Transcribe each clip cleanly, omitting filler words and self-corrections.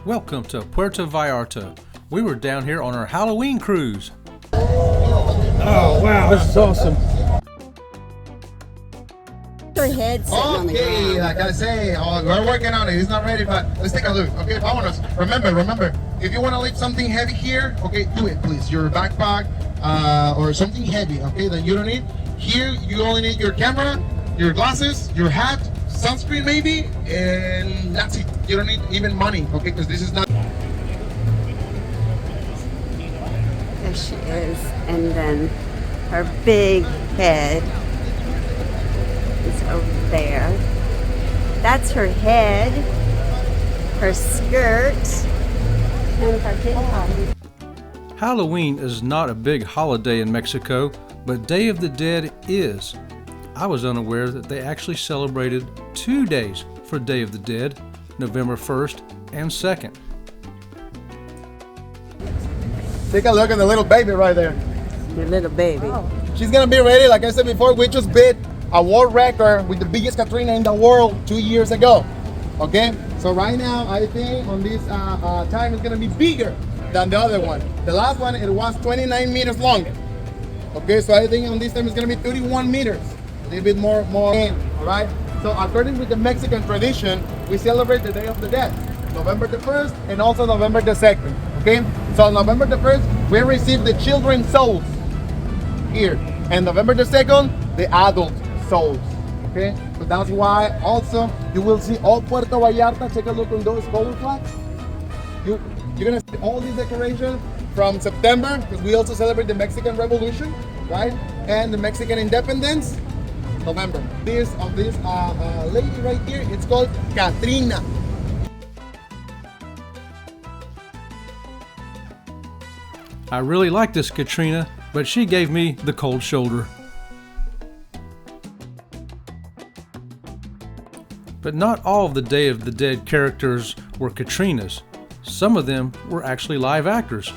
Welcome to Puerto Vallarta. We were down here on our Halloween cruise. Oh wow, this is awesome. Her head sitting on the ground. Okay, like I say, we're working on it. It's not ready, but let's take a look. Okay, vámonos. Remember, if you want to leave something heavy here, okay, do it, please. Your backpack or something heavy, okay, that you don't need. Here, you only need your camera, your glasses, your hat, sunscreen maybe, and that's it. You don't need even money, okay, because this is not... There she is. And then her big head is over there. That's her head, her skirt, and her tail. Halloween is not a big holiday in Mexico, but Day of the Dead is. I was unaware that they actually celebrated 2 days for Day of the Dead, November 1st and 2nd. Take a look at the little baby right there. Your little baby. Oh. She's gonna be ready. Like I said before, we just beat a world record with the biggest Catrina in the world 2 years ago. Okay, so right now I think on this time it's gonna be bigger than the other one. The last one, it was 29 meters long. Okay, so I think on this time it's gonna be 31 meters, a little bit more. All right. So according with the Mexican tradition, we celebrate the Day of the Dead, November the 1st and also November the 2nd. Okay, so November the 1st we receive the children's souls here, and November the 2nd the adult souls. Okay, so that's why also you will see all Puerto Vallarta. Take a look on those color flags. You're gonna see all these decorations from September, because we also celebrate the Mexican Revolution, right? And the Mexican Independence, November. This lady right here, it's called Catrina. I really like this Catrina, but she gave me the cold shoulder. But not all of the Day of the Dead characters were Catrinas. Some of them were actually live actors.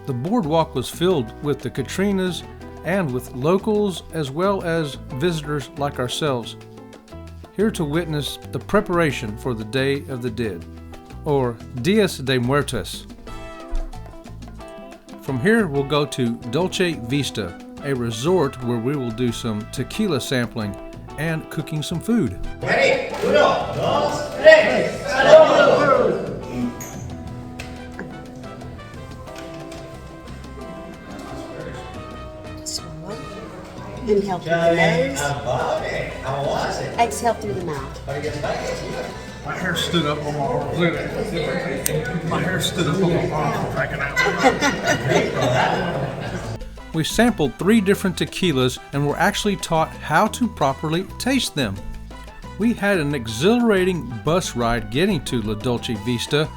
The boardwalk was filled with the Catrinas and with locals as well as visitors like ourselves, here to witness the preparation for the Day of the Dead, or Días de Muertos. From here we'll go to Dulce Vista, a resort where we will do some tequila sampling and cooking some food. Ready? 1, 2, 3. Salud! Swallow. Inhale through the nose. How was it? Exhale through the mouth. My hair stood up on my arms. Look at that. My hair stood up on my arms from drinking out. We sampled 3 different tequilas and were actually taught how to properly taste them. We had an exhilarating bus ride getting to La Dulce Vista.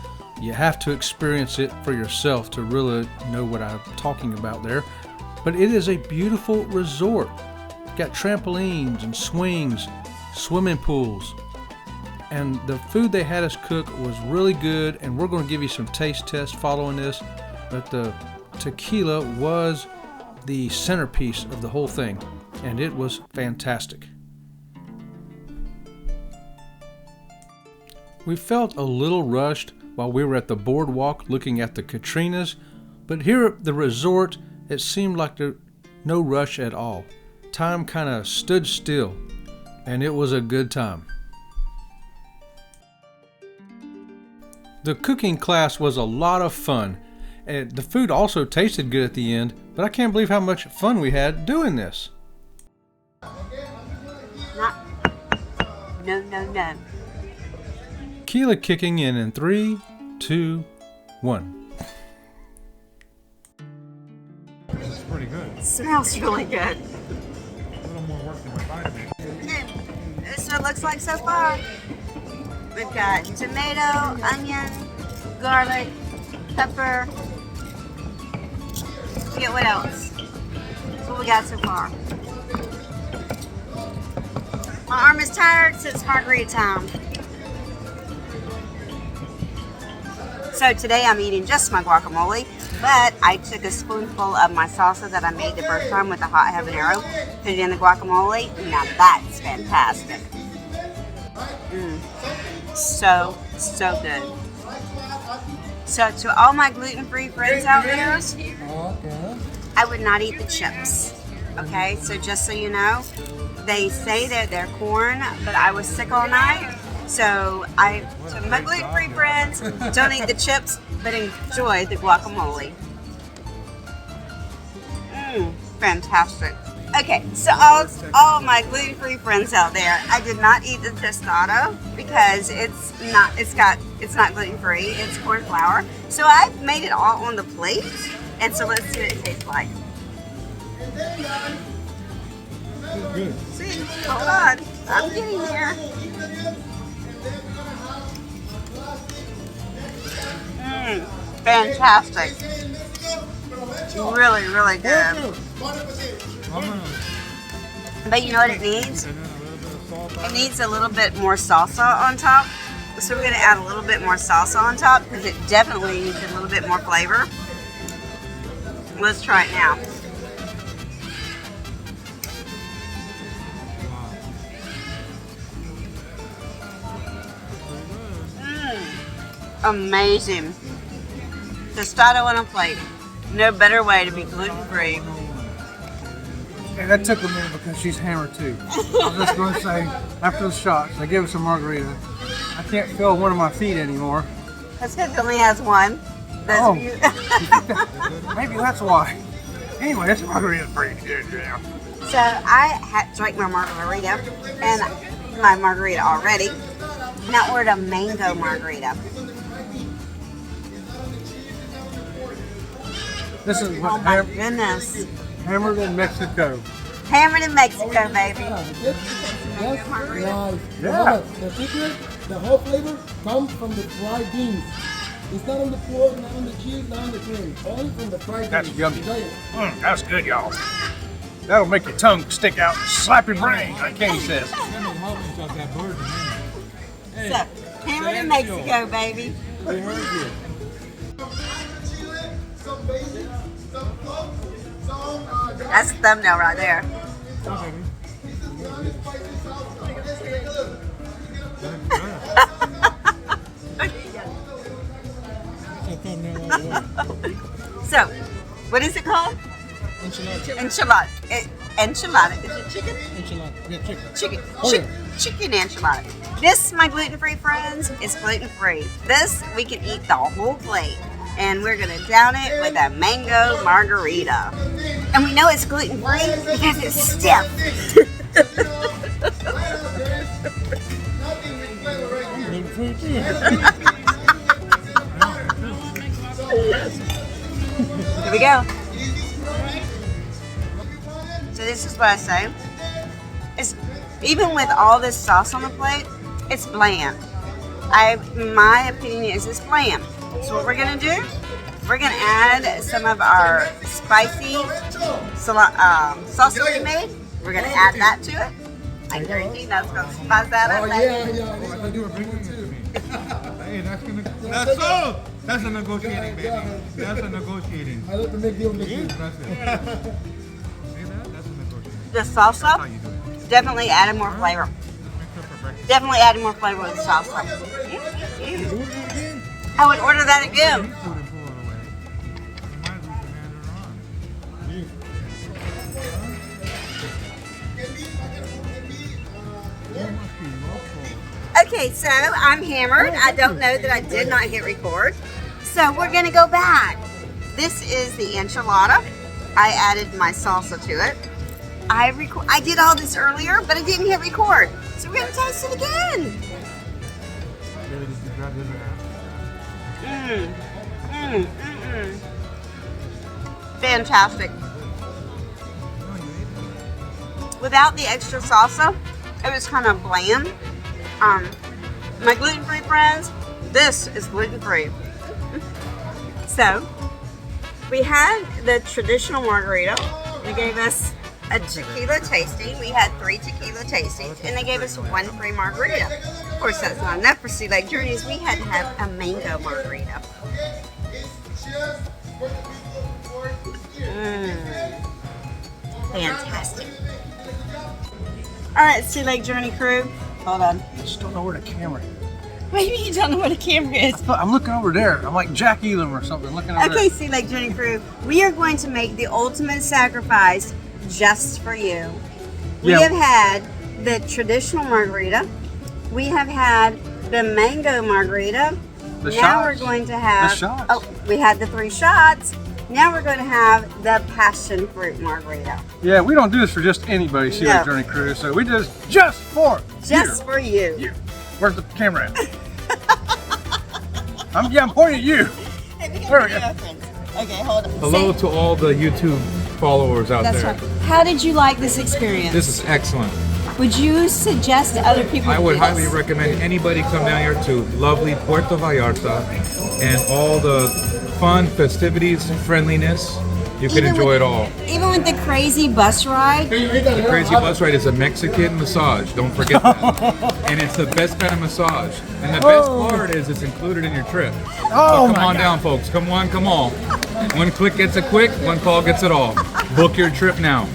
You have to experience it for yourself to really know what I'm talking about there. But it is a beautiful resort. Got trampolines and swings, swimming pools. And the food they had us cook was really good, and we're going to give you some taste tests following this. But the tequila was the centerpiece of the whole thing, and it was fantastic. We felt a little rushed while we were at the boardwalk looking at the Catrinas, but here at the resort it seemed like there no rush at all. Time kind of stood still, and it was a good time. The cooking class was a lot of fun, and the food also tasted good at the end, but I can't believe how much fun we had doing this. No. Tequila kicking in 3, 2, 1. This is pretty good. It smells really good. A little more work than my vitamins. This is what it looks like so far. We've got tomato, onion, garlic, pepper. Forget what else. That's what we got so far. My arm is tired, so it's margarita time. So today I'm eating just my guacamole. But I took a spoonful of my salsa that I made the first time with the hot habanero, put it in the guacamole. Now that's fantastic. So good. So to all my gluten-free friends out there, I would not eat the chips. Okay, so just so you know, they say that they're corn, but I was sick all night. So to my gluten-free friends, don't eat the chips, but enjoy the guacamole. Fantastic. Okay, so all my gluten-free friends out there, I did not eat the tostado because it's not gluten-free. It's corn flour. So I made it all on the plate, and so let's see what it tastes like. See, hold on, I'm getting there. Fantastic. Really, really good. But you know what it needs? It needs a little bit more salsa on top. So we're going to add a little bit more salsa on top because it definitely needs a little bit more flavor. Let's try it now. Amazing. Tostado on a plate. No better way to be gluten-free. Hey, that took a minute because she's hammered too. I was just going to say, after the shots, they gave us a margarita. I can't feel one of my feet anymore. That's because it only has one. Oh, maybe that's why. Anyway, this margarita's pretty good, yeah. So I drank my margarita, and my margarita already. And I ordered a mango margarita. This is Oh my goodness. hammered in Mexico. Hammered in Mexico, baby. Yes, margarita. Yeah. The secret, the whole flavor comes from the fried beans. It's not on the pork, not on the cheese, not on the cream. Only from the fried That's beans. yummy. Enjoy it. That's good, y'all. That'll make your tongue stick out and slap your brain, like Kenny says. So, hammered in Mexico, baby. That's the thumbnail right there. So, what is it called? Enchilada. Enchilada. Is it chicken? Enchilada. Yeah, chicken. Chicken enchilada. This, my gluten-free friends, is gluten-free. This, we can eat the whole plate. And we're going to down it with a mango margarita. And we know it's gluten-free because it's stiff. Here we go. So this is what I say. It's even with all this sauce on the plate, it's bland. My opinion is it's bland. So what we're gonna do? We're gonna add some of our spicy salsa we made. We're gonna add that to it. I guarantee that's gonna spice that up. Oh, yeah. I do a big one too. Hey, that's all. That's a negotiating, baby. That's a negotiating. I like to make deals with you. That's it. See that? That's a negotiating. The salsa definitely added more flavor. Definitely added more flavor with the salsa. I would order that again. Okay, so I'm hammered. I don't know that I did not hit record. So we're gonna go back. This is the enchilada. I added my salsa to it. I did all this earlier, but I didn't hit record. So we're gonna taste it again. Fantastic. Without the extra salsa, it was kind of bland. My gluten-free friends, this is gluten-free. So, we had the traditional margarita. They gave us a tequila tasting. We had 3 tequila tastings, and they gave us 1 free margarita. Of course, that's not enough for Sea Lake Journeys. We had to have a mango margarita. Fantastic. All right, Sea Lake Journey crew. Hold on. I just don't know where the camera is. Maybe you don't know where the camera is. I'm looking over there. I'm like Jack Elam or something. Looking over Okay, there. Sea Lake Journey crew. We are going to make the ultimate sacrifice just for you. We Yeah. have had the traditional margarita. We have had the mango margarita. The Now shots. we're going to have. The shots. Oh, we had the 3 shots. Now we're going to have the passion fruit margarita. Yeah, we don't do this for just anybody, Sea Lake No. Journey crew. So we do this just for Just you. for you. You. Where's the camera at? I'm pointing at you. There we go. Okay, hold on. Hello to all the YouTube followers out That's there. right. How did you like this experience? This is excellent. Would you suggest to other people? I to would do highly this? recommend anybody come down here to lovely Puerto Vallarta and all the fun festivities, friendliness. You can Even enjoy with- it all. Even with the crazy bus ride. The crazy bus ride is a Mexican massage. Don't forget that. And it's the best kind of massage. And the best part is it's included in your trip. Oh, So come my on God. down, folks. Come on, come on. One click gets it quick. One call gets it all. Book your trip now.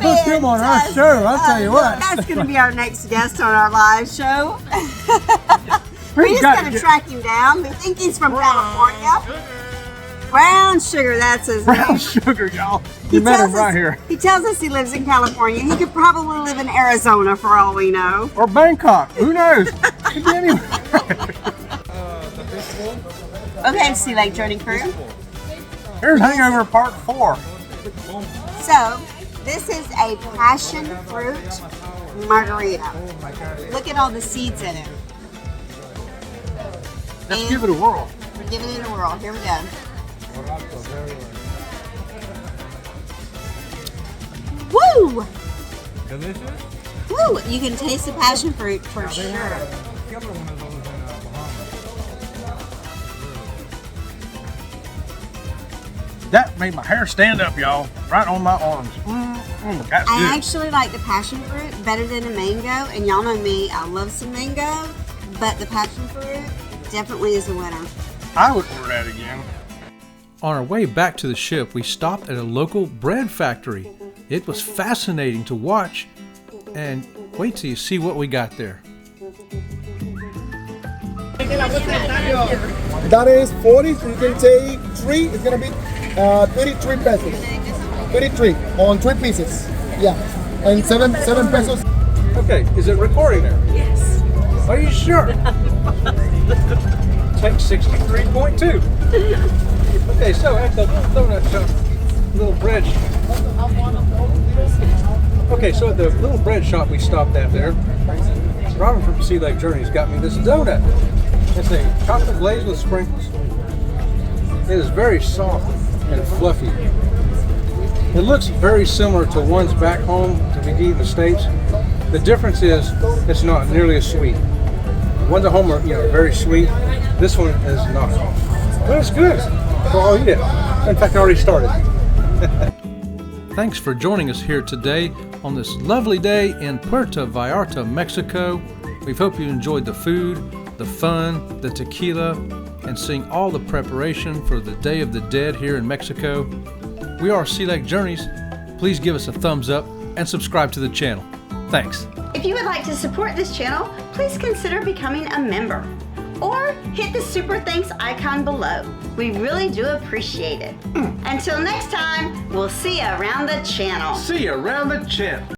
Put him on our show. I'll tell you what. That's going to be our next guest on our live show. We're just got going to to get- track him down. We think he's from California. Brown Sugar, that's his Brown name. sugar, y'all. He You met tells him right us- here. He tells us he lives in California. He could probably live in Arizona for all we know. Or Bangkok. Who knows? Could be anywhere. Okay, Sea Lake Journey crew. Here's Hangover Part 4. So, this is a passion fruit margarita. Look at all the seeds in it. Let's And give it a whirl. We're giving it a whirl. Here we go. Woo! Delicious? Woo! You can taste the passion fruit for sure. That made my hair stand up, y'all. Right on my arms. That's I good. actually like the passion fruit better than the mango, and y'all know me, I love some mango, but the passion fruit definitely is a winner. I would order that again. On our way back to the ship, we stopped at a local bread factory. It was fascinating to watch, and wait till you see what we got there. That is 40, so you can take 3. It's gonna be 33 pesos. 33 on 3 pieces. Yeah, and 7 pesos. Okay, is it recording there? Yes. Are you sure? Take 63.2. Okay, so at the donut shop, little bread shop. Okay, so at the little bread shop we stopped at there, Robin from Sea Lake Journeys got me this donut. It's a chocolate glaze with sprinkles. It is very soft and fluffy. It looks very similar to ones back home that we eat in the States. The difference is it's not nearly as sweet. Ones at home are very sweet. This one is not. But it's good. So I'll eat it. In fact, I already started. Thanks for joining us here today on this lovely day in Puerto Vallarta, Mexico. We hope you enjoyed the food, the fun, the tequila, and seeing all the preparation for the Day of the Dead here in Mexico. We are Sea Lake Journeys. Please give us a thumbs up and subscribe to the channel. Thanks. If you would like to support this channel, please consider becoming a member or hit the super thanks icon below. We really do appreciate it. Until next time, we'll see you around the channel. See you around the channel.